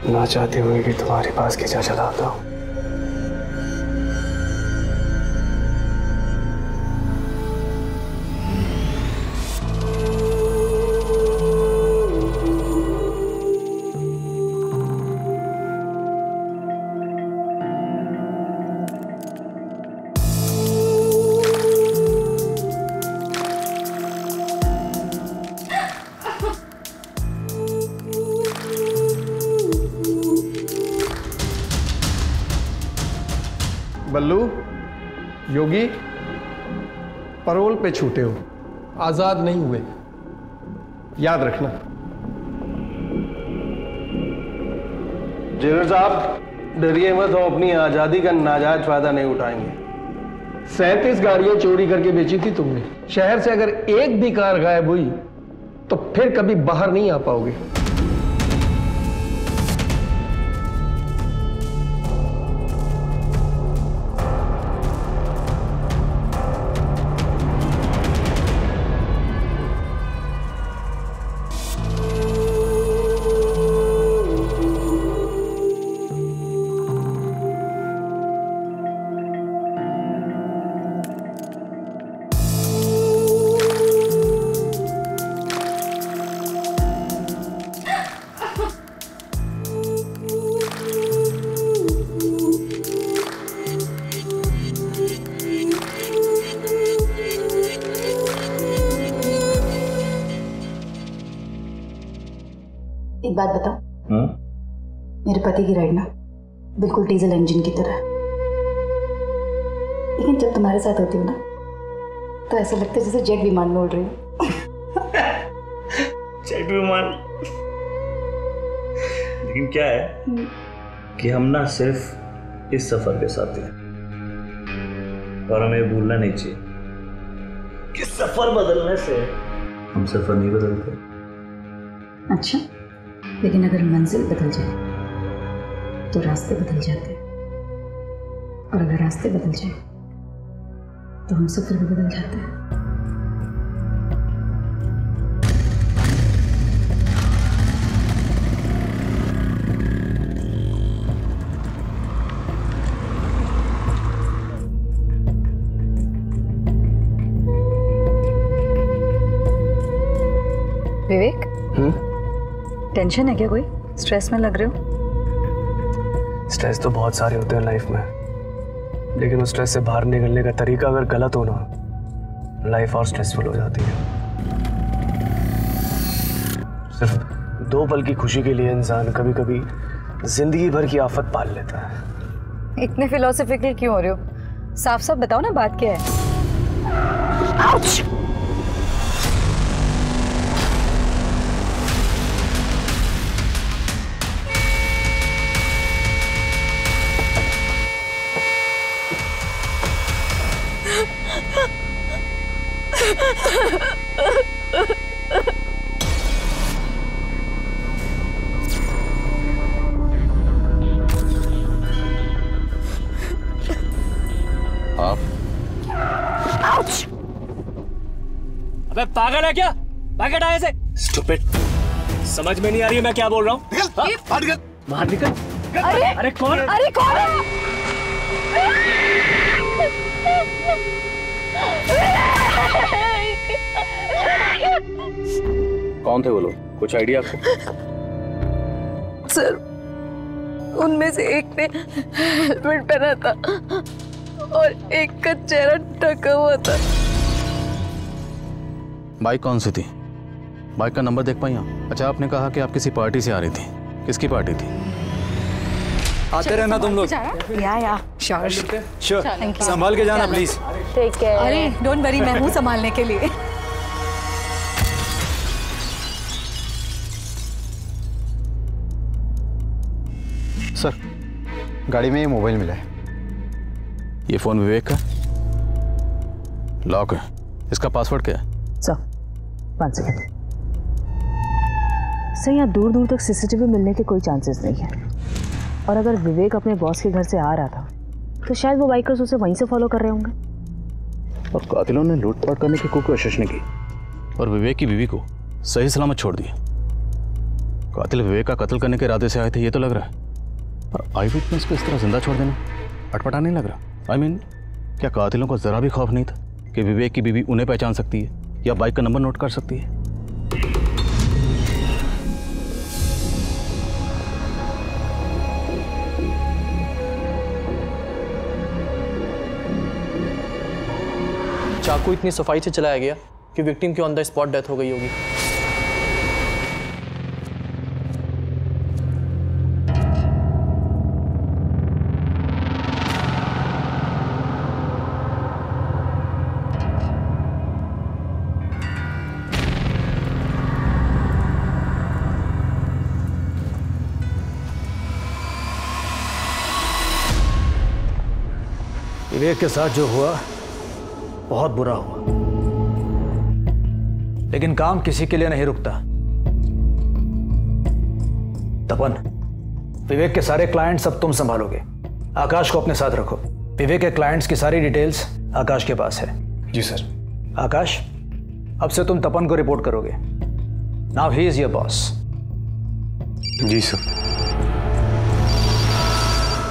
ना चाहते हुए भी तुम्हारे पास खींचा चला आता हूँ। बल्लू, योगी, पैरोल पे छूटे हो, आजाद नहीं हुए, याद रखना। जेलर साहब डरिए मत, हम अपनी आजादी का नाजायज फायदा नहीं उठाएंगे। 37 गाड़ियां चोरी करके बेची थी तुमने। शहर से अगर एक भी कार गायब हुई तो फिर कभी बाहर नहीं आ पाओगे। एक बात बताओ, मेरे पति की राइड ना बिल्कुल डीजल इंजन की तरह है, लेकिन जब तुम्हारे साथ होती हूँ ना तो ऐसा लगता है जैसे जेट विमान में उड़ रही हूँ। जेट विमान। लेकिन क्या है कि हम ना सिर्फ इस सफर के साथ हैं और हमें ये भूलना नहीं चाहिए कि सफर बदलने से हम सफर नहीं बदलते। अच्छा, लेकिन अगर मंजिल बदल जाए तो रास्ते बदल जाते हैं, और अगर रास्ते बदल जाए तो हम सफर भी बदल जाते हैं। विवेक, टेंशन है क्या? कोई स्ट्रेस में लग रहे हो? स्ट्रेस तो बहुत सारे होते हैं लाइफ में, लेकिन उस स्ट्रेस से बाहर निकलने का तरीका अगर गलत हो ना, लाइफ और स्ट्रेसफुल हो जाती है। सिर्फ 2 पल की खुशी के लिए इंसान कभी कभी जिंदगी भर की आफत पाल लेता है। इतने फिलोसॉफिकल क्यों हो रहे हो? साफ साफ बताओ ना, बात क्या है? आउच! आप? आउच! अबे पागल है क्या? भाग हटा ऐसे। स्टूपिड, समझ में नहीं आ रही है मैं क्या बोल रहा हूँ? बाहर निकल। अरे कौन? अरे कौन है? कौन थे वो लोग? कुछ आइडिया आपको? सर, उनमें से एक ने हेलमेट पहना था और एक का चेहरा ढका हुआ था। बाइक कौन सी थी? बाइक का नंबर देख पाई आप? अच्छा, आपने कहा कि आप किसी पार्टी से आ रही थी। किसकी पार्टी थी? आते रहना तुम लोग। या श्योर। संभाल के जाना प्लीज। ठीक है। अरे डोंट वरी, मैं हूँ संभालने के लिए। सर, गाड़ी में ये मोबाइल मिला है। ये फोन विवेक का लॉक है। इसका पासवर्ड क्या है? Sir 5 second. सर, यहाँ दूर दूर तक सीसीटीवी मिलने के कोई चांसेस नहीं है, और अगर विवेक अपने बॉस के घर से आ रहा था तो शायद वो बाइकर्स उसे वहीं से फॉलो कर रहे होंगे। और कातिलों ने लूटपाट करने की कोई कोशिश नहीं की और विवेक की बीवी को सही सलामत छोड़ दिया। कातिल विवेक का कत्ल करने के इरादे से आए थे ये तो लग रहा है, पर आई विटनेस को इस तरह जिंदा छोड़ देना अटपटा नहीं लग रहा। आई मीन, क्या कातिलों को जरा भी खौफ नहीं था कि विवेक की बीवी उन्हें पहचान सकती है या बाइक का नंबर नोट कर सकती है? चाकू इतनी सफाई से चलाया गया कि विक्टिम की ऑन द स्पॉट डेथ हो गई होगी। विवेक के साथ जो हुआ बहुत बुरा हुआ, लेकिन काम किसी के लिए नहीं रुकता। तपन, विवेक के सारे क्लाइंट्स अब तुम संभालोगे। आकाश को अपने साथ रखो। विवेक के क्लाइंट्स की सारी डिटेल्स आकाश के पास है। जी सर। आकाश, अब से तुम तपन को रिपोर्ट करोगे। Now he is your boss. जी sir.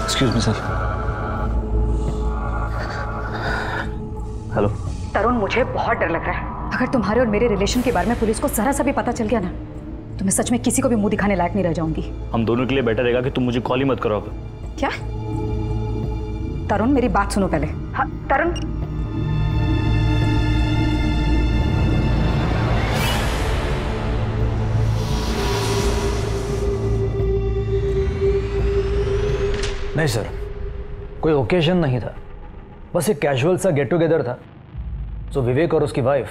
Excuse me sir. Hello Tarun, मुझे बहुत डर लग रहा है। अगर तुम्हारे और मेरे रिलेशन के बारे में पुलिस को जरा सा भी पता चल गया ना, तो मैं सच में किसी को भी मुंह दिखाने लायक नहीं रह जाऊंगी। हम दोनों के लिए बेटर रहेगा कि तुम मुझे कॉल ही मत करो अब। क्या? तरुण, मेरी बात सुनो पहले। हाँ, तरुण। नहीं सर, कोई ओकेजन नहीं था, बस एक कैजुअल सा गेट टुगेदर था। तो विवेक और उसकी वाइफ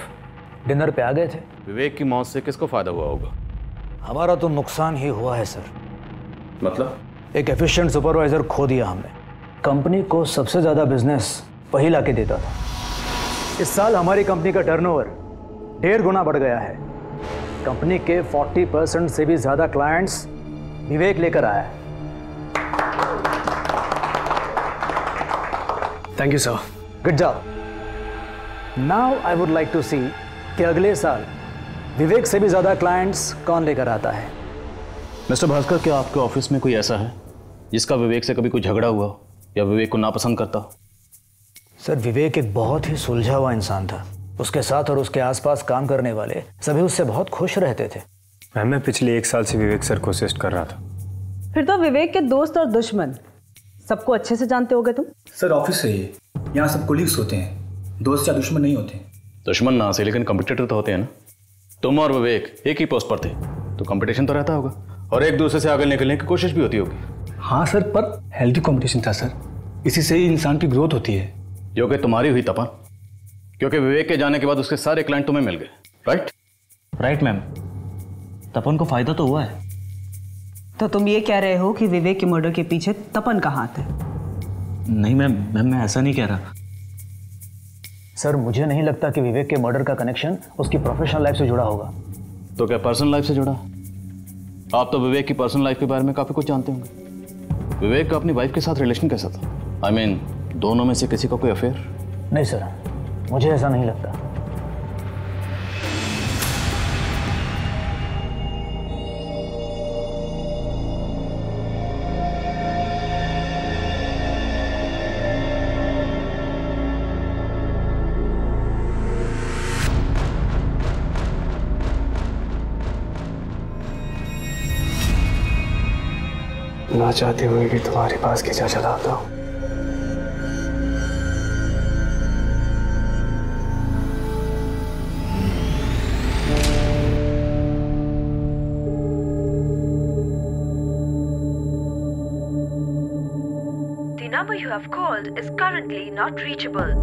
डिनर पे आ गए थे। विवेक की मौत से किसको फायदा हुआ होगा? हमारा तो नुकसान ही हुआ है सर। मतलब? एक एफिशिएंट सुपरवाइजर खो दिया हमने। कंपनी को सबसे ज़्यादा बिजनेस वही ला के देता था। इस साल हमारी कंपनी का टर्नओवर 1.5 गुना बढ़ गया है। कंपनी के 40% से भी ज़्यादा क्लाइंट्स विवेक लेकर आया है। Thank you sir. Good job. Now I would like to see कि अगले साल विवेक से भी ज्यादा क्लाइंट्स कौन लेकर आता है। मिस्टर भास्कर, क्या आपके ऑफिस में कोई ऐसा है जिसका विवेक से कभी कोई झगड़ा हुआ हो या विवेक को नापसंद करता हो? सर, विवेक एक बहुत ही सुलझा हुआ इंसान था। उसके साथ और उसके आसपास काम करने वाले सभी उससे बहुत खुश रहते थे। मैं पिछले 1 साल से विवेक सर को असिस्ट कर रहा था। फिर तो विवेक के दोस्त और दुश्मन सबको अच्छे से जानते होगे तुम? सर, ऑफिस से ही, यहाँ सब कोलीग्स होते हैं, दोस्त या दुश्मन नहीं होते। दुश्मन ना से, लेकिन कंपटीटर तो होते हैं ना। तुम और विवेक एक ही पोस्ट पर थे तो कंपटीशन तो रहता होगा और एक दूसरे से आगे निकलने की कोशिश भी होती होगी। हाँ सर, पर हेल्दी कंपटीशन था सर। इसी से ही इंसान की ग्रोथ होती है। जो कि तुम्हारी हुई तपन, क्योंकि विवेक के जाने के बाद उसके सारे क्लाइंट तुम्हें मिल गए। राइट? राइट मैम, तपन को फायदा तो हुआ है। तो तुम ये कह रहे हो कि विवेक के मर्डर के पीछे तपन का हाथ है? नहीं मैम, मैं ऐसा नहीं कह रहा। सर, मुझे नहीं लगता कि विवेक के मर्डर का कनेक्शन उसकी प्रोफेशनल लाइफ से जुड़ा होगा। तो क्या पर्सनल लाइफ से जुड़ा? आप तो विवेक की पर्सनल लाइफ के बारे में काफी कुछ जानते होंगे। विवेक का अपनी वाइफ के साथ रिलेशन कैसा था? आई मीन, दोनों में से किसी का कोई अफेयर? नहीं सर, मुझे ऐसा नहीं लगता। ना चाहते हुए भी तुम्हारे पास खींचा चला आता हूं। The number you have called is currently not reachable.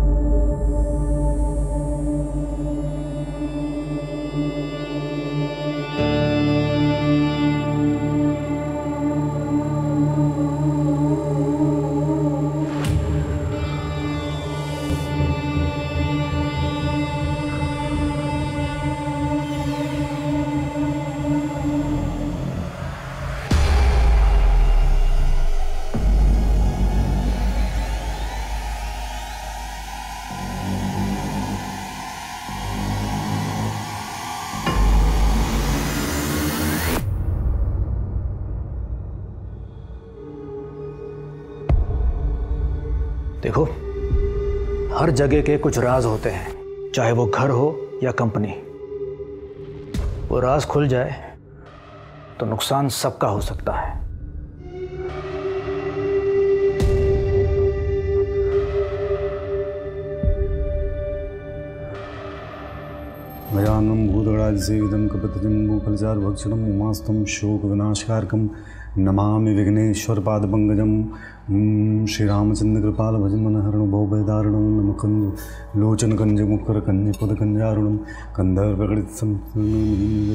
देखो, हर जगह के कुछ राज होते हैं, चाहे वो घर हो या कंपनी। वो राज खुल जाए तो नुकसान सबका हो सकता है। गजाननं भूतगणाधिसेवितं कपितजम्बूफलचार भक्षणं उमास्तं शोक विनाशकारकं नमामि विघ्नेश्वरपादपङ्कजं। श्रीरामचंद्र कृपाल भजन मनहरणं भवभयदारुणं नमकंज लोचनकंज मुखरकंज पदकंजारुणं कंधर्वगणित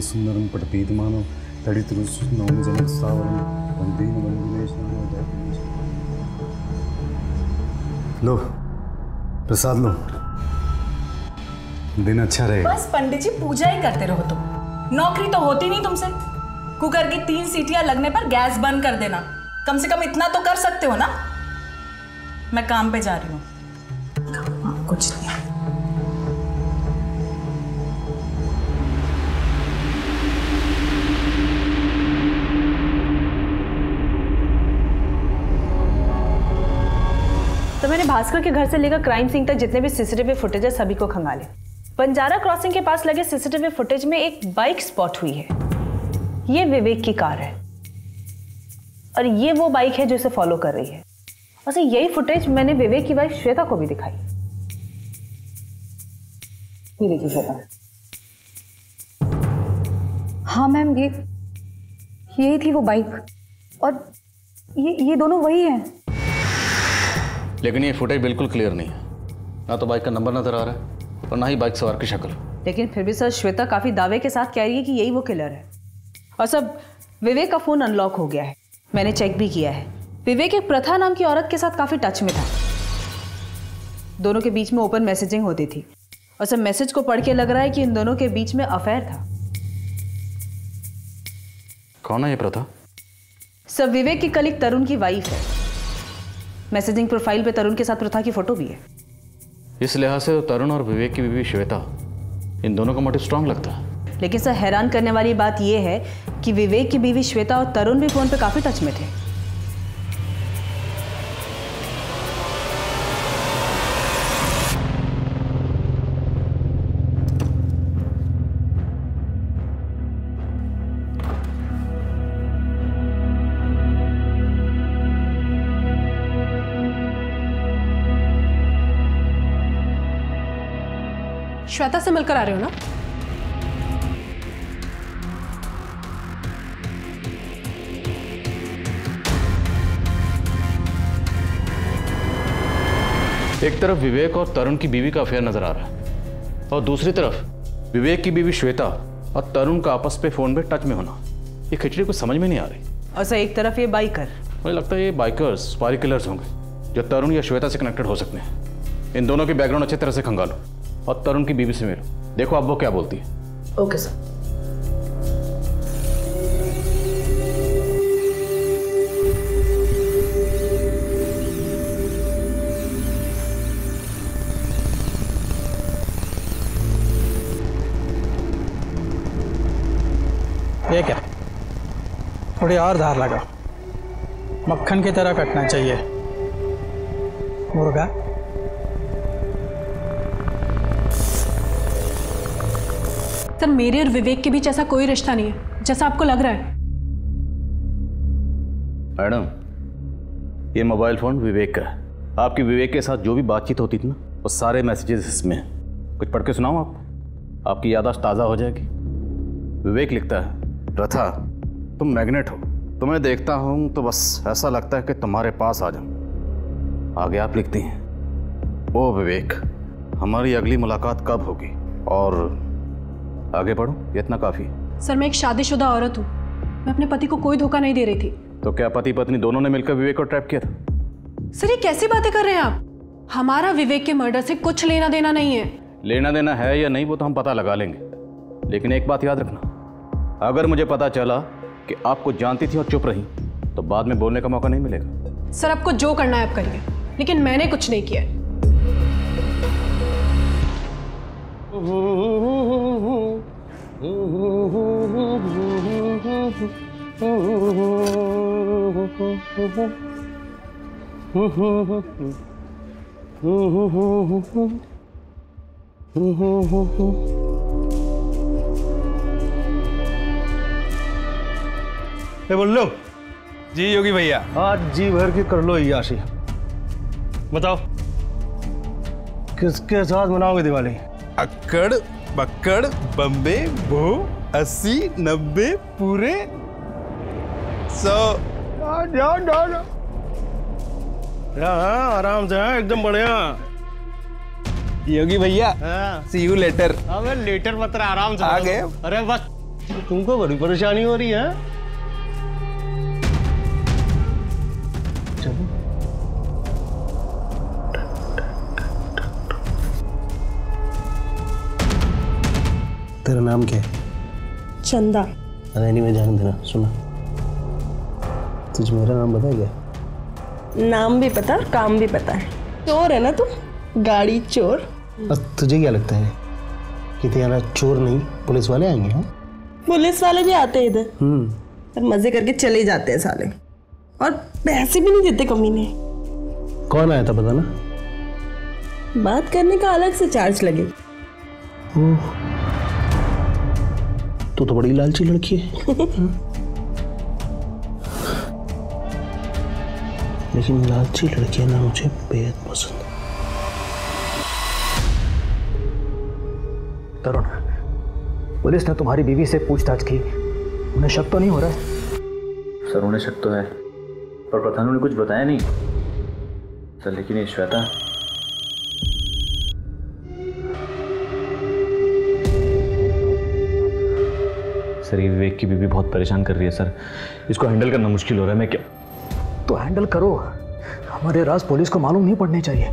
सुंदरं पटपीतमानं तडितरुष्णं जनस्थावरं वंदेन लो प्रसाद लो, दिन अच्छा रहेगा। बस पंडित जी पूजा ही करते रहो तुम। नौकरी तो होती नहीं तुमसे। कुकर की 3 सीटियां लगने पर गैस बंद कर देना, कम से कम इतना तो कर सकते हो ना। मैं काम पे जा रही हूँ। कुछ नहीं। तो मैंने भास्कर के घर से लेकर क्राइम सीन तक जितने भी सीसीटीवी फुटेज है सभी को खंगाले। बंजारा क्रॉसिंग के पास लगे सीसीटीवी फुटेज में एक बाइक स्पॉट हुई है। ये विवेक की कार है और ये वो बाइक है जो इसे फॉलो कर रही है। वैसे यही फुटेज मैंने विवेक की वाइफ श्वेता को भी दिखाई। ये देखिए श्वेता। हाँ मैम, यही थी वो बाइक और ये दोनों वही हैं। लेकिन ये फुटेज बिल्कुल क्लियर नहीं है, ना तो बाइक का नंबर नजर आ रहा है और ना ही बाइक सवार की शक्ल। लेकिन फिर भी सर श्वेता काफी दावे के साथ कह रही है कि यही वो किलर है। और सब विवेक का फोन अनलॉक हो गया है, मैंने चेक भी किया है। विवेक एक प्रथा नाम की औरत के साथ काफी टच में था। दोनों के बीच में ओपन मैसेजिंग होती थी और सब मैसेज को पढ़ के लग रहा है कि इन दोनों के बीच में अफेयर था। कौन है ये प्रथा? सब विवेक की कलीग तरुण की वाइफ है। मैसेजिंग प्रोफाइल पे तरुण के साथ प्रथा की फोटो भी है। इस लिहाज से तरुण और विवेक की बीवी श्वेता, इन दोनों का मोटिव स्ट्रांग लगता है। लेकिन सर हैरान करने वाली बात यह है कि विवेक की बीवी श्वेता और तरुण भी फोन पे काफी टच में थे। श्वेता से मिलकर आ रहे हो ना? एक तरफ विवेक और तरुण की बीवी का अफेयर नजर आ रहा है और दूसरी तरफ विवेक की बीवी श्वेता और तरुण का आपस पे फोन पे टच में होना। ये खिचड़ी कुछ समझ में नहीं आ रही। और सर एक तरफ ये बाइकर, मुझे लगता है ये बाइकर्स स्पाई किलर्स होंगे जो तरुण या श्वेता से कनेक्टेड हो सकते हैं। इन दोनों की बैकग्राउंड अच्छी तरह से खंगालो और तरुण की बीवी से मिलो, देखो अब वो क्या बोलती है। Okay sir. ये क्या, थोड़ी और धार लगा, मक्खन की तरह कटना चाहिए मुर्गा। सर मेरे और विवेक के बीच ऐसा कोई रिश्ता नहीं है जैसा आपको लग रहा है। मैडम, ये मोबाइल फोन विवेक का है। आपकी विवेक के साथ जो भी बातचीत होती थी ना, वो सारे मैसेजेस इसमें हैं। कुछ पढ़ के सुनाऊं आपकी याददाश्त ताज़ा हो जाएगी। विवेक लिखता है, प्रथा तुम मैग्नेट हो, तुम्हें देखता हूं तो बस ऐसा लगता है कि तुम्हारे पास आ जाऊं। आगे आप लिखती हैं, ओ विवेक हमारी अगली मुलाकात कब होगी? और आगे बढ़ो, ये इतना काफ़ी। सर मैं एक शादीशुदा औरत हूँ, मैं अपने पति को कोई धोखा नहीं दे रही थी। तो क्या पति पत्नी दोनों ने मिलकर विवेक को ट्रैप किया था? सर ये कैसी बातें कर रहे हैं आप? हमारा विवेक के मर्डर से कुछ लेना देना नहीं है। लेना देना है या नहीं वो तो हम पता लगा लेंगे, लेकिन एक बात याद रखना, अगर मुझे पता चला कि आपको जानती थी और चुप रही तो बाद में बोलने का मौका नहीं मिलेगा। सर आपको जो करना है आप करिए, लेकिन मैंने कुछ नहीं किया। बोल लो जी योगी भैया। आज जी भर के कर लो याशी। बताओ किसके साथ मनाओगे दिवाली? अक्कड़ बक्कड़ बम्बे बो 80 90 पूरे 100। जाओ आराम से एकदम बढ़िया। योगी भैया सी यू लेटर। अबे लेटर पत्र आराम से आ गए। अरे बस तुमको बड़ी परेशानी हो रही है। तेरा नाम क्या है? चंदा। अरे नहीं, मैं ध्यान देना। सुना, तुझे मेरा नाम पता है क्या? नाम भी पता और काम भी पता है। चोर है ना तू, गाड़ी चोर। अब तुझे क्या लगता है कि तेरा चोर नहीं पुलिस वाले आएंगे? हैं? पुलिस वाले भी आते हैं इधर और मजे करके चले जाते हैं साले, और पैसे भी नहीं देते कमीने। कौन आया था पता ना? बात करने का अलग से चार्ज लगे। तू तो बड़ी लालची लड़की है। लेकिन लालची लड़कियां ना मुझे बेहद पसंद है। तरुण, पुलिस ने तुम्हारी बीवी से पूछताछ की, उन्हें शक तो नहीं हो रहा है? सर उन्हें शक तो है, पर प्रधान ने कुछ बताया नहीं सर। लेकिन ये श्वेता, सर ये विवेक की बीवी बहुत परेशान कर रही है सर। इसको हैंडल करना मुश्किल हो रहा है। मैं क्या? तो हैंडल करो, हमारे राज पुलिस को मालूम नहीं पड़ने चाहिए।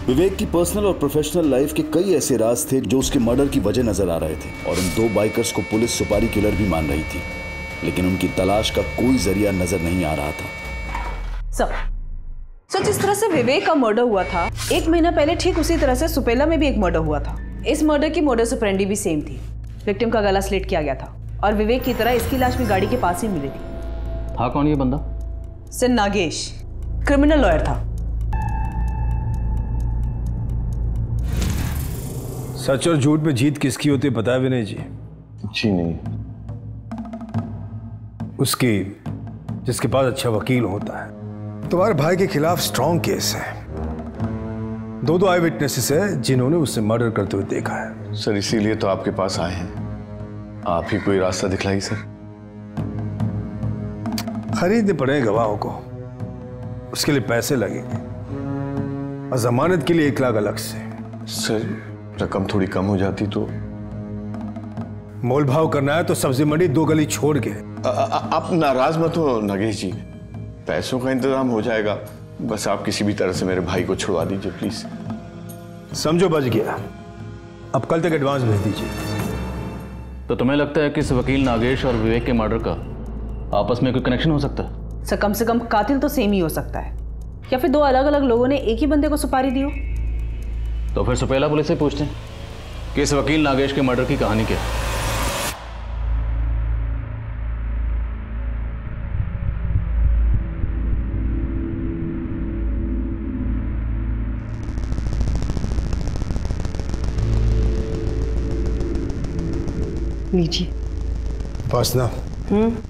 विवेक की पर्सनल और प्रोफेशनल लाइफ के कई ऐसे राज थे जो उसके मर्डर की वजह नजर आ रहे थे, और उन दो बाइकर्स को पुलिस सुपारी किलर भी मान रही थी, लेकिन उनकी तलाश का कोई जरिया नजर नहीं आ रहा था। सर जिस तरह से विवेक का मर्डर हुआ था 1 महीना पहले, ठीक उसी तरह से सुपेला में भी एक मर्डर हुआ था। इस मर्डर की मोडस ऑपरेंडी भी सेम थी। विक्टिम का गला स्लिट किया गया था और विवेक की तरह इसकी लाश भी गाड़ी के पास ही मिली थी। हाँ, कौन ये बंदा? सर नागेश, क्रिमिनल लॉयर था। सच और झूठ में जीत किसकी होती है पता है विनय जी? जी नहीं। उसकी जिसके पास अच्छा वकील होता है। तुम्हारे भाई के खिलाफ स्ट्रॉन्ग केस है। 2 आई विटनेसेस है जिन्होंने उसे मर्डर करते हुए देखा है। सर इसीलिए तो आपके पास आए हैं। आप ही कोई रास्ता दिखलाइए सर। खरीदने पड़े गवाहों को, उसके लिए पैसे लगेंगे और जमानत के लिए 1 लाख अलग से। सर रकम थोड़ी कम हो जाती तो? मोल भाव करना है तो सब्जी मंडी 2 गली छोड़ के। आप नाराज मत हो नगेश जी, पैसों का इंतजाम हो जाएगा। बस आप किसी भी तरह से मेरे भाई को छुड़वा दीजिए प्लीज। समझो बच गया, अब कल तक एडवांस भेज दीजिए। तो तुम्हें लगता है कि इस वकील नागेश और विवेक के मर्डर का आपस में कोई कनेक्शन हो सकता है? सर कम से कम कातिल तो सेम ही हो सकता है, या फिर 2 अलग अलग लोगों ने एक ही बंदे को सुपारी दी हो। तो फिर सुपेला पुलिस से पूछते हैं कि इस वकील नागेश के मर्डर की कहानी क्या है। लीजिए। वासना,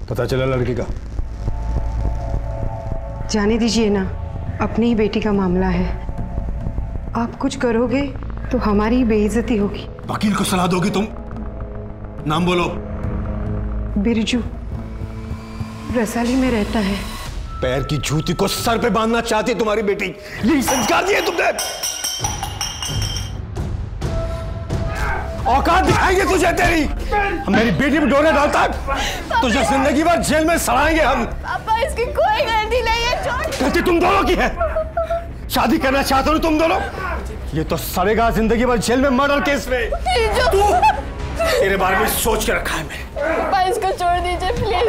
पता चला लड़की का? जाने दीजिए ना, अपनी ही बेटी का मामला है। आप कुछ करोगे तो हमारी ही बेइज्जती होगी। वकील को सलाह दोगी तुम? नाम बोलो। बिरजू, रसाली में रहता है। पैर की जूती को सर पे बांधना चाहती है तुम्हारी बेटी, यही संस्कार दिए तुमने। औकात दिखाएंगे तुझे तेरी। हम मेरी बेटी पे डोरे डालता है, तुझे जिंदगी भर जेल में सड़ाएंगे हम। पापा इसकी कोई गलती नहीं है, छोड़। गलती तुम दोनों की है। शादी करना चाहते हो तुम दोनों? ये तो सड़ेगा जिंदगी भर जेल में मर्डर केस में। तू तेरे बारे में सोच के रखा है मैंने। पापा इसको छोड़ दीजिए प्लीज।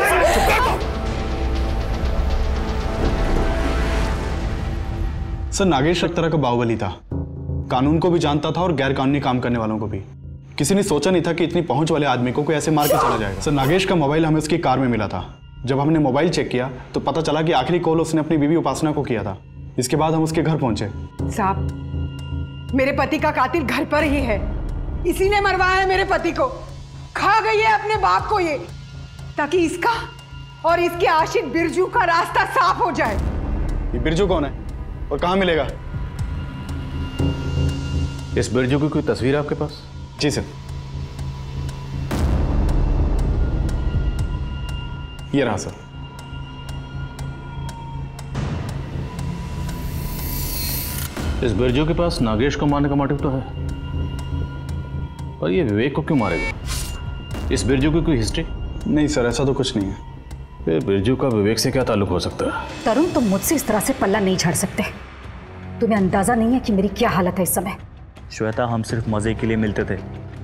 सर नागेश एक तरह का बाहुबली था, कानून को भी जानता था और गैर कानूनी काम करने वालों को भी। किसी ने सोचा नहीं था कि इतनी पहुंच वाले आदमी को कोई ऐसे मार के चला जाएगा। सर नागेश का मोबाइल हमें उसकी कार में मिला था। जब हमने मोबाइल चेक किया तो पता चला कि आखिरी कॉल उसने अपनी बीवी उपासना को किया था। इसके बाद हम उसके घर पहुंचे। साहब, मेरे पति का कातिल घर पर ही है। इसी ने मरवाया है मेरे पति को। खा गई है अपने बाप को ये, ताकि इसका और इसके आशिक बिरजू का रास्ता साफ हो जाए। ये बिरजू कौन है और कहां मिलेगा? इस बिरजू की कोई तस्वीर है आपके पास? जी सर, ये रहा सर। इस बिरजू के पास नागेश को मारने का मोटिव तो है, पर ये विवेक को क्यों मारेगा? इस बिरजू की कोई हिस्ट्री? नहीं सर, ऐसा तो कुछ नहीं है। फिर बिरजू का विवेक से क्या ताल्लुक हो सकता है? तरुण, तुम मुझसे इस तरह से पल्ला नहीं झाड़ सकते। तुम्हें अंदाजा नहीं है कि मेरी क्या हालत है इस समय। श्वेता, हम सिर्फ मजे के लिए मिलते थे,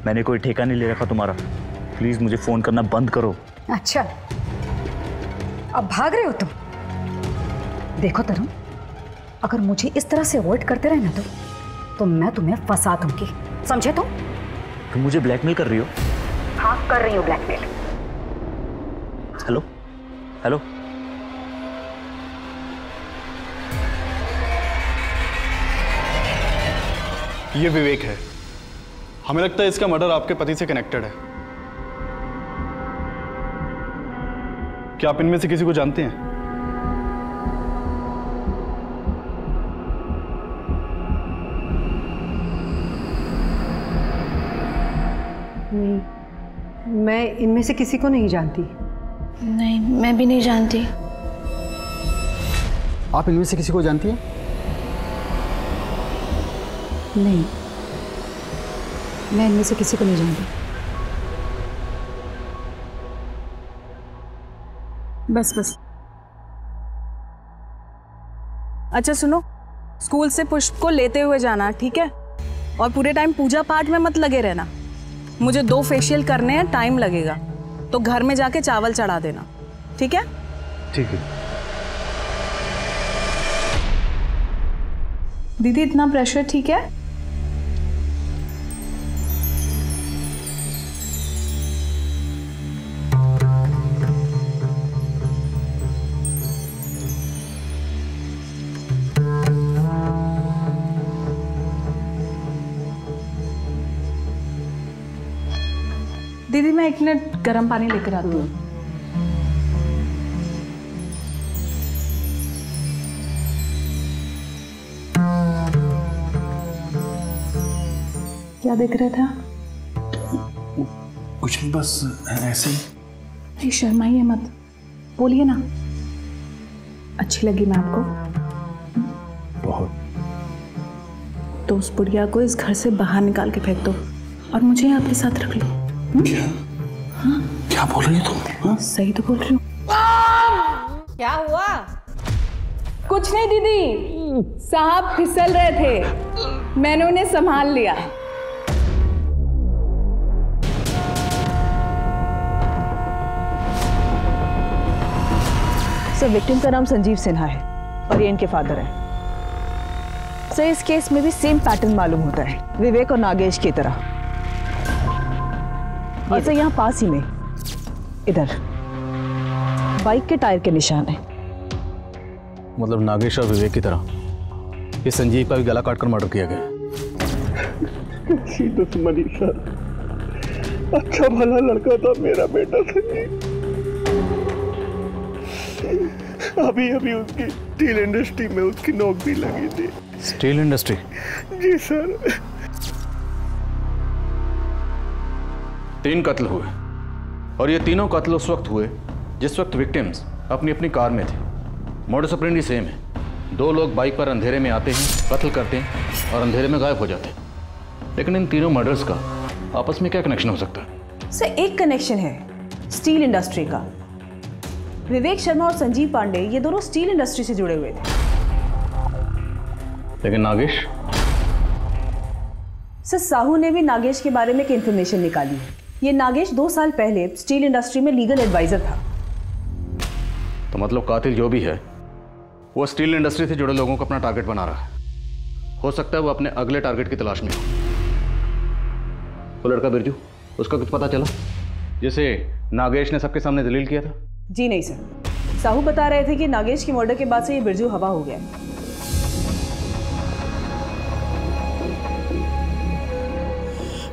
मैंने कोई ठेका नहीं ले रखा तुम्हारा। प्लीज मुझे फोन करना बंद करो। अच्छा, अब भाग रहे हो तुम? देखो तरुण, अगर मुझे इस तरह से अवॉइड करते रहे ना तो मैं तुम्हें फंसा दूंगी, समझे तुम? तुम मुझे ब्लैकमेल कर रही हो? हाँ, कर रही हूँ ब्लैकमेल। हेलो हेलो, ये विवेक है। हमें लगता है इसका मर्डर आपके पति से कनेक्टेड है। क्या आप इनमें से किसी को जानते हैं? नहीं, मैं इनमें से किसी को नहीं जानती। नहीं, मैं भी नहीं जानती। आप इनमें से किसी को जानती हैं? नहीं, मैं इनमें से किसी को नहीं जानती। बस बस। अच्छा सुनो, स्कूल से पुष्प को लेते हुए जाना, ठीक है? और पूरे टाइम पूजा पाठ में मत लगे रहना। मुझे 2 फेशियल करने हैं, टाइम लगेगा, तो घर में जाके चावल चढ़ा देना, ठीक है? ठीक है। दीदी, इतना प्रेशर ठीक है? दीदी, मैं 1 मिनट गर्म पानी लेकर आती हूँ। क्या देख रहा था? कुछ नहीं, बस ऐसे ही। नहीं, शर्माइए मत, बोलिए ना। अच्छी लगी मैं आपको? बहुत। तो उस बुढ़िया को इस घर से बाहर निकाल के फेंक दो और मुझे यहाँ आपके साथ रख लो। क्या? हाँ? क्या बोल रही हो तुम? हाँ? सही तो बोल रही हूँ। क्या हुआ? कुछ नहीं दीदी, साहब फिसल रहे थे, मैंने उन्हें संभाल लिया। सर, विक्टिम का नाम संजीव सिन्हा है और ये इनके फादर हैं। सर, इस केस में भी सेम पैटर्न मालूम होता है, विवेक और नागेश की तरह। और सर, यहाँ पास ही में इधर बाइक के टायर के निशान है। मतलब नागेश और विवेक की तरह ये संजीव का भी गला काटकर मर्डर किया गया। मनीषा, अच्छा भला लड़का था मेरा बेटा संजीव। अभी अभी उसकी स्टील इंडस्ट्री में उसकी नौकरी लगी थी। Steel industry? जी सर। 3 कत्ल हुए और ये तीनों कत्ल उस वक्त हुए जिस वक्त विक्टिम्स अपनी अपनी कार में थे। मोडस ऑपरेंडी सेम है। 2 लोग बाइक पर अंधेरे में आते हैं, कत्ल करते हैं और अंधेरे में गायब हो जाते हैं। लेकिन इन तीनों मर्डर्स का आपस में क्या कनेक्शन हो सकता है? सर, एक कनेक्शन है स्टील इंडस्ट्री का। विवेक शर्मा और संजीव पांडे ये दोनों स्टील इंडस्ट्री से जुड़े हुए थे। लेकिन नागेश? सर, साहू ने भी नागेश के बारे में एक इन्फॉर्मेशन निकाली है। ये नागेश 2 साल पहले स्टील इंडस्ट्री में लीगल एडवाइजर था। तो मतलब कातिल जो भी है वो स्टील इंडस्ट्री से जुड़े लोगों को अपना टारगेट बना रहा है। हो सकता है वो अपने अगले टारगेट की तलाश में हो। वो लड़का बिरजू, उसका कुछ पता चला जिसे नागेश ने सबके सामने दलील किया था? जी नहीं सर, साहू बता रहे थे कि नागेश की मर्डर के बाद से ये बिरजू हवा हो गया।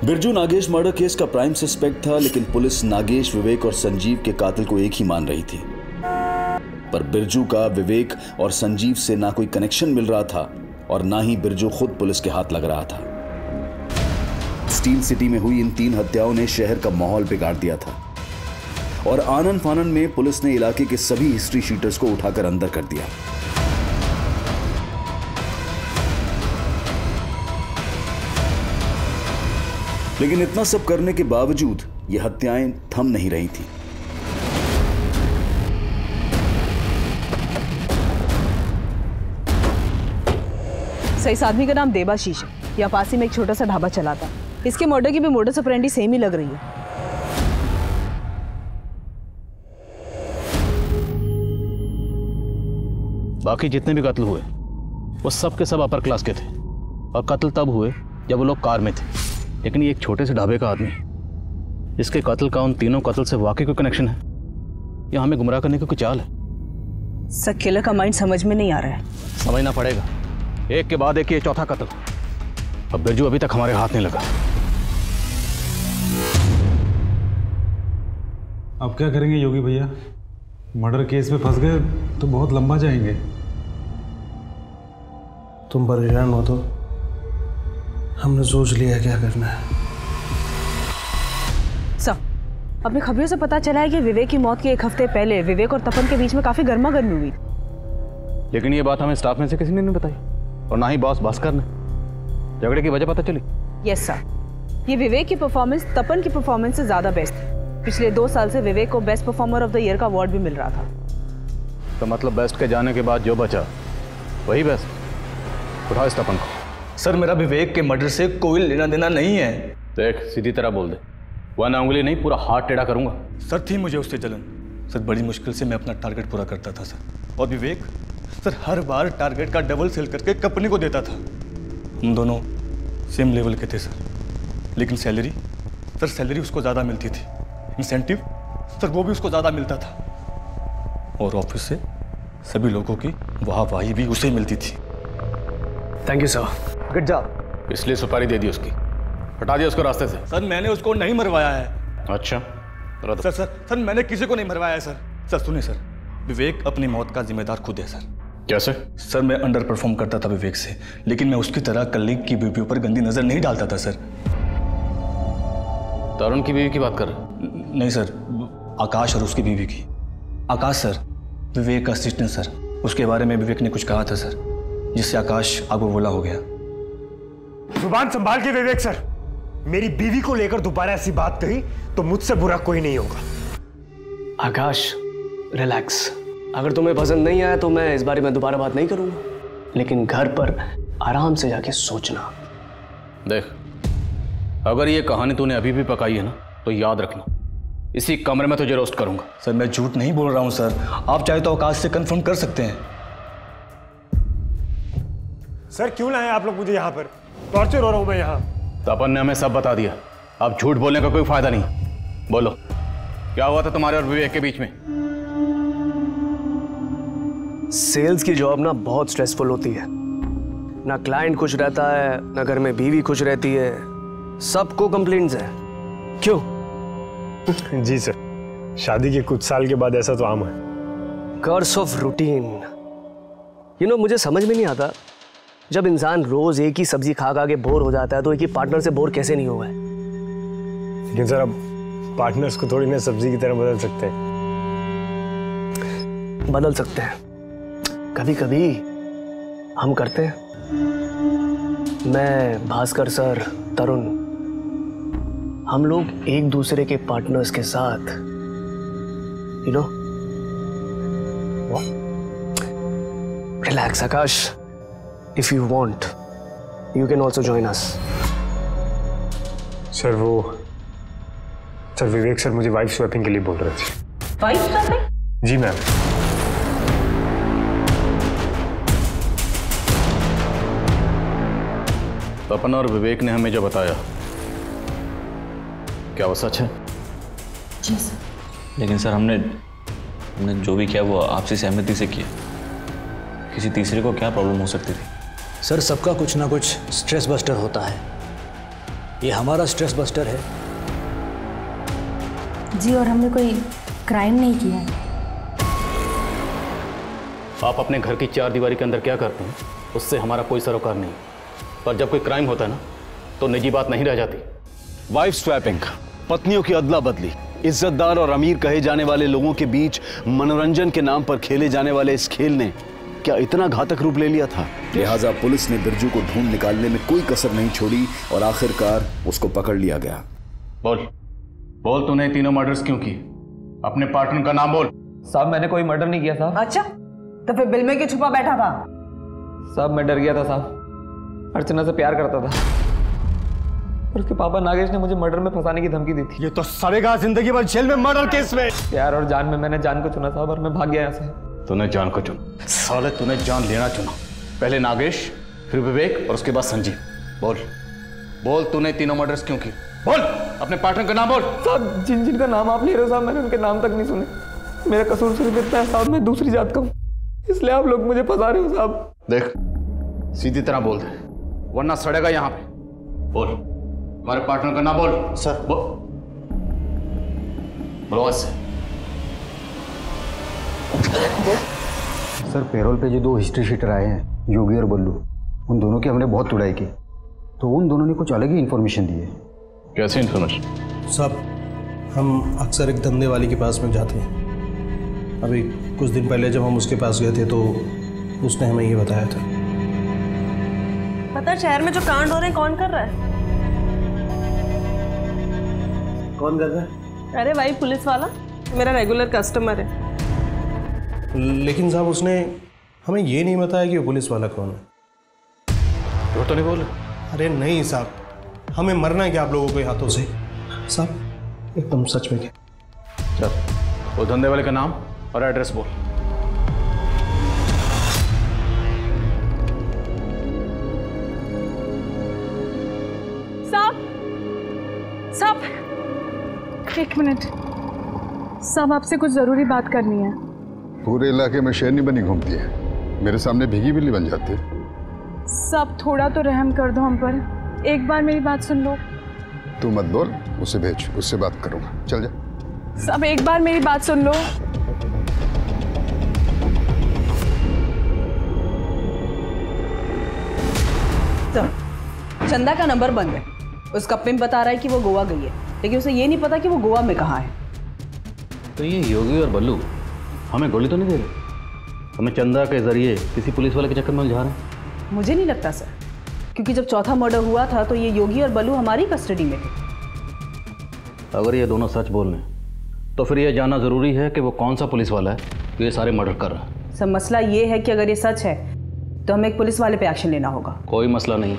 बिरजू नागेश मर्डर केस का प्राइम सस्पेक्ट था, लेकिन पुलिस नागेश, विवेक और संजीव के कातिल को एक ही मान रही थी। पर बिरजू का विवेक और संजीव से ना कोई कनेक्शन मिल रहा था और ना ही बिरजू खुद पुलिस के हाथ लग रहा था। स्टील सिटी में हुई इन 3 हत्याओं ने शहर का माहौल बिगाड़ दिया था और आनन फानन में पुलिस ने इलाके के सभी हिस्ट्री शीटर्स को उठाकर अंदर कर दिया। लेकिन इतना सब करने के बावजूद ये हत्याएं थम नहीं रही थी। इस आदमी का नाम देबाशीष है। यहाँ पास ही में एक छोटा सा ढाबा चलाता। इसके मर्डर की भी मोडस ऑपरेंडी सेम ही लग रही है। बाकी जितने भी कत्ल हुए वो सब के सब अपर क्लास के थे और कत्ल तब हुए जब वो लोग कार में थे। लेकिन ये एक छोटे से ढाबे का आदमी, इसके कत्ल का उन तीनों कत्ल से वाकई कोई कनेक्शन है या हमें गुमराह करने की कोई चाल है? सर, किलर का माइंड समझ में नहीं आ रहा है। समझना पड़ेगा, एक के बाद एक ये चौथा कत्ल। अब बिरजू अभी तक हमारे हाथ नहीं लगा। अब क्या करेंगे योगी भैया? मर्डर केस में फंस गए तो बहुत लंबा जाएंगे। तुम परेशान हो तो हमने सोच लिया क्या करना है। सर, अपनी खबरों से पता चला है कि विवेक की मौत के 1 हफ्ते पहले विवेक और तपन के बीच में काफी गर्मा गर्मी हुई। लेकिन ये बात हमें स्टाफ में से किसी ने नहीं बताई और ना ही बॉस भास्कर ने। झगड़े की वजह पता चली? यस सर, ये विवेक की परफॉर्मेंस तपन की परफॉर्मेंस से ज्यादा बेस्ट थी। पिछले 2 साल से विवेक को best performer of the year का अवार्ड भी मिल रहा था। तो मतलब बेस्ट के जाने के बाद जो बचा वही बेस्ट। उठाओ इस तपन को। सर, मेरा विवेक के मर्डर से कोई लेना देना नहीं है। देख, सीधी तरह बोल दे, वरना उंगली नहीं पूरा हाथ टेढ़ा करूंगा। सर, थी मुझे उससे जलन। सर, बड़ी मुश्किल से मैं अपना टारगेट पूरा करता था सर। और विवेक सर हर बार टारगेट का डबल सेल करके कंपनी को देता था। हम दोनों सेम लेवल के थे सर, लेकिन सैलरी उसको ज़्यादा मिलती थी। इंसेंटिव सर वो भी उसको ज़्यादा मिलता था और ऑफिस से सभी लोगों की वाहवाही भी उसे मिलती थी। Thank you sir, good job. इसलिए सुपारी दे दी उसकी, हटा दिया उसको रास्ते से। सर, मैंने उसको नहीं मरवाया है। अच्छा सर, मैंने किसी को नहीं मरवाया है सर। सर सुनिए सर, विवेक अपनी मौत का जिम्मेदार खुद है सर। कैसे? सर, मैं अंडर परफॉर्म करता था विवेक से, लेकिन मैं उसकी तरह कलीग की बीवियों पर गंदी नजर नहीं डालता था सर। तरुण की बीवी की बात कर रहे? नहीं सर, आकाश और उसकी बीवी की। आकाश सर, विवेक का असिस्टेंट सर। उसके बारे में विवेक ने कुछ कहा था सर, जिससे आकाश आगो बोला हो गया। जुबान संभाल के विवेक सर, मेरी बीवी को लेकर दोबारा ऐसी बात कही तो मुझसे बुरा कोई नहीं होगा। आकाश, रिलैक्स। अगर तुम्हें पसंद नहीं आया तो मैं इस बारे में दोबारा बात नहीं करूंगा, लेकिन घर पर आराम से जाके सोचना। देख, अगर ये कहानी तूने अभी भी पकाई है ना तो याद रखना, इसी कमरे में तुझे रोस्ट करूंगा। सर, मैं झूठ नहीं बोल रहा हूं सर, आप चाहे तो आकाश से कंफर्म कर सकते हैं। सर, क्यों लाए आप लोग मुझे यहाँ पर? टॉर्चर हो रहा हूं मैं यहाँ। तपन ने हमें सब बता दिया, अब झूठ बोलने का कोई फायदा नहीं। बोलो, क्या हुआ था तुम्हारे और विवेक के बीच में? सेल्स की जॉब ना बहुत स्ट्रेसफुल होती है। ना क्लाइंट खुश रहता है, ना घर में बीवी खुश रहती है, सबको कंप्लेंट्स हैं। क्यों? जी सर, शादी के कुछ साल के बाद ऐसा तो आम है। Curse of routine. मुझे समझ में नहीं आता, जब इंसान रोज एक ही सब्जी खा खा के बोर हो जाता है तो एक ही पार्टनर से बोर कैसे नहीं हुआ है? लेकिन सर, अब पार्टनर्स को थोड़ी ना सब्जी की तरह बदल सकते हैं। बदल सकते हैं, कभी कभी हम करते हैं। मैं, भास्कर सर, तरुण, हम लोग एक दूसरे के पार्टनर्स के साथ relax. Akash, if you want you can also join us. Sir, Vivek sir मुझे वाइफ स्वैपिंग के लिए बोल रहे थे। Wife swapping? जी मैम। तपन और विवेक ने हमें जो बताया, क्या वो सच है? जी सर। लेकिन सर हमने जो भी किया वो आपसी सहमति से किया। किसी तीसरे को क्या प्रॉब्लम हो सकती थी? सर सबका कुछ ना कुछ स्ट्रेस बस्टर होता है, ये हमारा स्ट्रेस बस्टर है। जी, और हमने कोई क्राइम नहीं किया है। आप अपने घर की चार दीवारी के अंदर क्या करते हैं उससे हमारा कोई सरोकार नहीं, पर जब कोई क्राइम होता है ना तो निजी बात नहीं रह जाती। वाइफ स्वैपिंग, पत्नियों की अदला बदली, इज्जतदार और अमीर कहे जाने वाले लोगों के बीच मनोरंजन के नाम पर खेले जाने वाले इस खेल ने क्या इतना घातक रूप ले लिया था? लिहाजा पुलिस ने बिरजू को ढूंढ निकालने में कोई कसर नहीं छोड़ी और आखिरकार उसको पकड़ लिया गया। बोल तूने तीनों मर्डर्स क्यों किए? अपने पार्टनर का नाम बोल। साहब मैंने कोई मर्डर नहीं किया साहब। अच्छा, तो फिर बिल में क्यों छुपा बैठा था? साहब मैं डर गया था साहब, अर्चना से प्यार करता था और उसके पापा नागेश ने मुझे मर्डर में फंसाने की धमकी दी थी। ये तो सड़ेगा जिंदगी भर जेल में मर्डर केस में। प्यार और जान में मैंने जान को चुना साहब और मैं भाग गया यहाँ से। तूने जान को चुना? साले तूने जान लेना चुना। पहले नागेश, फिर विवेक और उसके बाद संजीव। बोल तूने तीनों मर्डर्स क्यों की? बोल अपने पार्टनर का नाम बोल। साहब जिनका नाम आप ले रहे हो साहब, मैंने उनके नाम तक नहीं सुने। मेरा कसूर सिर्फ इतना है साहब, मैं दूसरी जात का हूँ, इसलिए आप लोग मुझे फंसा रहे हो साहब। देख सीधी तरह बोल दे वरना सड़ेगा यहाँ पे। बोल हमारे पार्टनर का नाम बोल। सर बोलो ऐसे। सर पेरोल पे जो दो हिस्ट्री शीटर आए हैं, योगी और बल्लू, उन दोनों की हमने बहुत तुड़ाई की, तो उन दोनों ने कुछ अलग ही इन्फॉर्मेशन दी है। कैसी इन्फॉर्मेशन? साहब हम अक्सर एक धंधे वाले के पास में जाते हैं। अभी कुछ दिन पहले जब हम उसके पास गए थे तो उसने हमें ये बताया था। पता है शहर में जो कांड हो रहे हैं कौन कर रहा है? कौन कर रहा है? अरे भाई पुलिस वाला, मेरा रेगुलर कस्टमर है। लेकिन साहब उसने हमें ये नहीं बताया कि वो पुलिस वाला कौन है। वो तो नहीं बोल। अरे नहीं साहब, हमें मरना है क्या आप लोगों के हाथों से? साहब एकदम सच में क्या? चल वो धंधे वाले का नाम और एड्रेस बोल। साहब एक मिनट साहब, आपसे कुछ जरूरी बात करनी है। पूरे इलाके में शेरनी बनी घूमती है, मेरे सामने भीगी बिल्ली बन जाती है। साहब थोड़ा तो रहम कर दो हम पर, एक बार मेरी बात सुन लो। तू मत बोल, उसे भेज, उससे बात करूंगा। चल जा। साहब एक बार मेरी बात सुन लो। चंदा का नंबर बंद है, उसका पिंप बता रहा है कि वो गोवा गई है, लेकिन उसे ये नहीं पता कि वो गोवा में कहाँ है। तो ये योगी और बल्लू हमें गोली तो नहीं दे रहे? हमें चंदा के जरिए किसी पुलिस वाले के चक्कर में उलझा रहे हैं? मुझे नहीं लगता सर, क्योंकि जब चौथा मर्डर हुआ था तो ये योगी और बल्लू हमारी कस्टडी में थे। अगर ये दोनों सच बोल रहे हैं तो फिर यह जानना जरूरी है कि वो कौन सा पुलिस वाला है जो ये सारे मर्डर कर रहा है। सर मसला ये है कि अगर ये सच है तो हमें एक पुलिस वाले पे एक्शन लेना होगा। कोई मसला नहीं,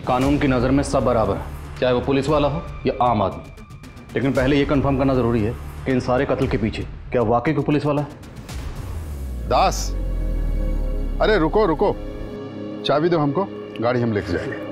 कानून की नज़र में सब बराबर है, चाहे वो पुलिस वाला हो या आम आदमी। लेकिन पहले ये कंफर्म करना ज़रूरी है कि इन सारे कत्ल के पीछे क्या वाकई कोई पुलिस वाला है? दास, अरे रुको रुको, चाबी दो हमको, गाड़ी हम लेके जाएंगे।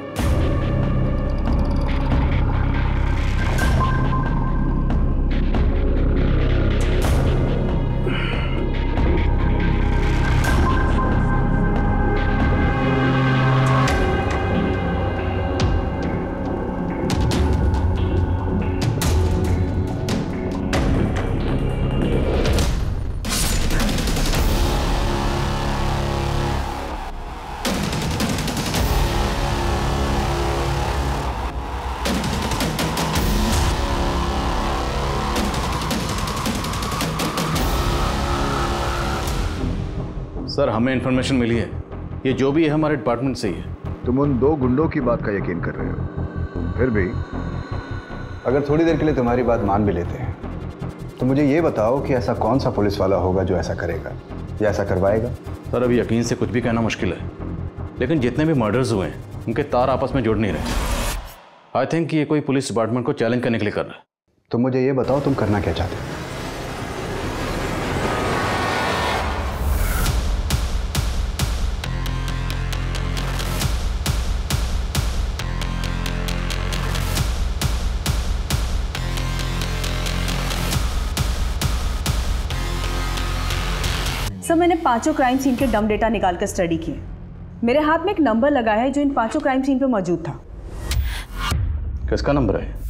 सर हमें इन्फॉर्मेशन मिली है, ये जो भी है हमारे डिपार्टमेंट से ही है। तुम उन दो गुंडों की बात का यकीन कर रहे हो, फिर भी अगर थोड़ी देर के लिए तुम्हारी बात मान भी लेते हैं तो मुझे ये बताओ कि ऐसा कौन सा पुलिस वाला होगा जो ऐसा करेगा या ऐसा करवाएगा? सर अभी यकीन से कुछ भी कहना मुश्किल है, लेकिन जितने भी मर्डर्स हुए हैं उनके तार आपस में जुड़ नहीं रहे। आई थिंक ये कोई पुलिस डिपार्टमेंट को चैलेंज करने के लिए कर रहा है। तो मुझे ये बताओ तुम करना क्या चाहते हो? सर मैंने 5 क्राइम सीन के डम डेटा निकाल कर स्टडी किए। मेरे हाथ में एक नंबर लगा है जो इन 5 क्राइम सीन पे मौजूद था। किसका नंबर है?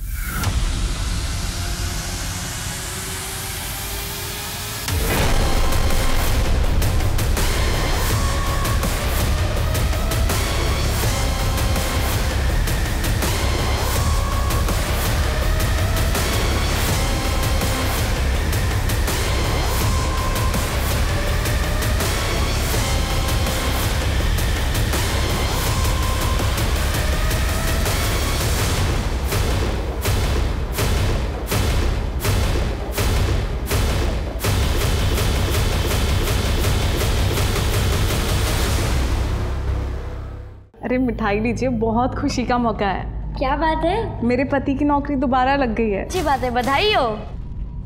अरे मिठाई लीजिए, बहुत खुशी का मौका है। क्या बात है? मेरे पति की नौकरी दोबारा लग गई है। अच्छी बात है, बधाई हो।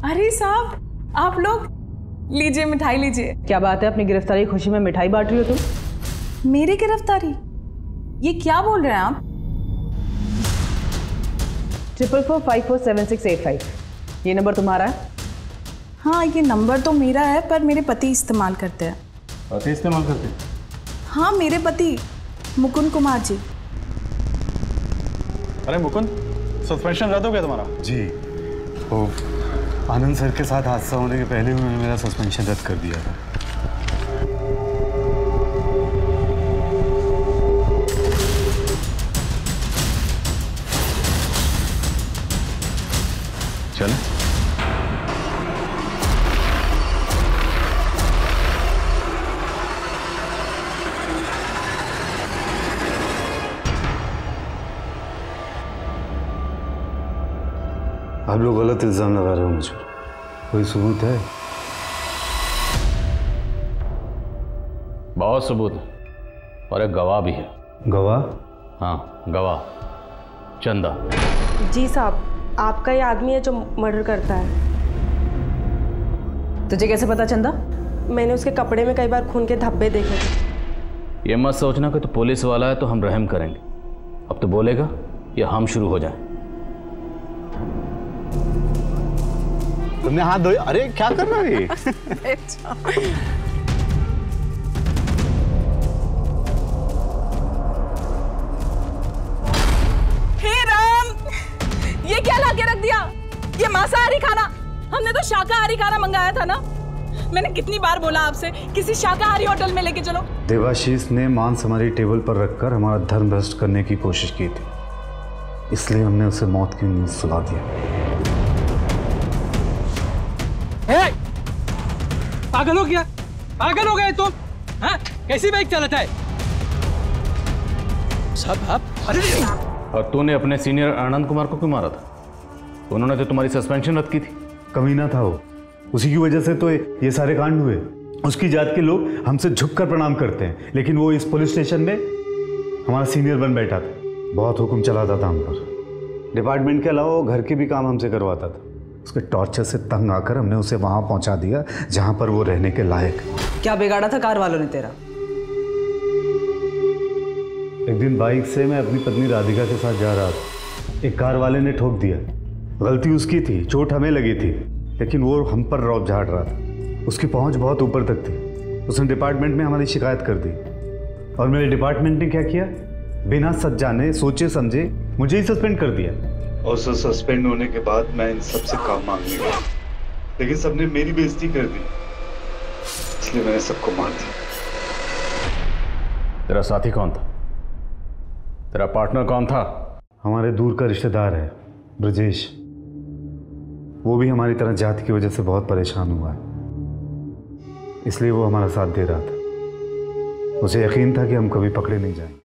अरे साहब आप लोग लीजिए, मिठाई लीजिए। क्या बात है, अपनी गिरफ्तारी की खुशी में मिठाई बांट रही हो तुम? मेरी गिरफ्तारी? ये क्या बोल रहे हैं आप? 44454768 ये नंबर तुम्हारा है? हाँ ये नंबर तो मेरा है, पर मेरे पति इस्तेमाल करते हैं। पति इस्तेमाल करते? हाँ मेरे पति मुकुंद कुमार जी। अरे मुकुंद, सस्पेंशन रद्द हो गया तुम्हारा? जी, वो आनंद सर के साथ हादसा होने के पहले उन्होंने मेरा सस्पेंशन रद्द कर दिया था। चले आप लोग गलत इल्जाम लगा रहे हो मुझ पर। कोई सबूत है? बहुत सबूत है और एक गवाह भी है। गवाह? हाँ गवाह, चंदा। जी साहब, आपका ये आदमी है जो मर्डर करता है। तुझे कैसे पता चंदा? मैंने उसके कपड़े में कई बार खून के धब्बे देखे थे। ये मत सोचना कि तो पुलिस वाला है तो हम रहम करेंगे। अब तो बोलेगा या हम शुरू हो जाएं। तुमने हाथ धोए? अरे क्या कर रहा है? हे राम, ये क्या लाके रख दिया? ये मांसाहारी खाना? हमने तो शाकाहारी खाना मंगाया था ना। मैंने कितनी बार बोला आपसे किसी शाकाहारी होटल में लेके चलो। देवाशीष ने मांस हमारी टेबल पर रखकर हमारा धर्म भ्रष्ट करने की कोशिश की थी, इसलिए हमने उसे मौत की नींद सुला दिया। पागल हो गया? पागल हो गए तुम? हाँ? कैसी बाइक चलाता है? सब आप? अरे और तूने अपने सीनियर आनंद कुमार को क्यों मारा था? उन्होंने तो तुम्हारी सस्पेंशन रद्द की थी। कमीना था वो, उसी की वजह से तो ये सारे कांड हुए। उसकी जात के लोग हमसे झुककर प्रणाम करते हैं, लेकिन वो इस पुलिस स्टेशन में हमारा सीनियर बन बैठा था। बहुत हुक्म चलाता था हम पर। डिपार्टमेंट के अलावा वो घर के भी काम हमसे करवाता था। उसके टॉर्चर से तंग आकर हमने उसे वहां पहुंचा दिया जहां पर वो रहने के लायक। क्या बिगाड़ा था कार वालों ने तेरा? एक दिन बाइक से मैं अपनी पत्नी राधिका के साथ जा रहा था, एक कार वाले ने ठोक दिया। गलती उसकी थी, चोट हमें लगी थी, लेकिन वो हम पर रौब झाड़ रहा था। उसकी पहुंच बहुत ऊपर तक थी। उसने डिपार्टमेंट में हमारी शिकायत कर दी और मेरे डिपार्टमेंट ने क्या किया, बिना सच जाने सोचे समझे मुझे ही सस्पेंड कर दिया। और सस्पेंड होने के बाद मैं इन सबसे काम मांगने गया, लेकिन सबने मेरी बेइज्जती कर दी, इसलिए मैंने सबको मार दिया। तेरा साथी कौन था? तेरा पार्टनर कौन था? हमारे दूर का रिश्तेदार है, ब्रजेश। वो भी हमारी तरह जाति की वजह से बहुत परेशान हुआ है, इसलिए वो हमारा साथ दे रहा था। उसे यकीन था कि हम कभी पकड़े नहीं जाएंगे।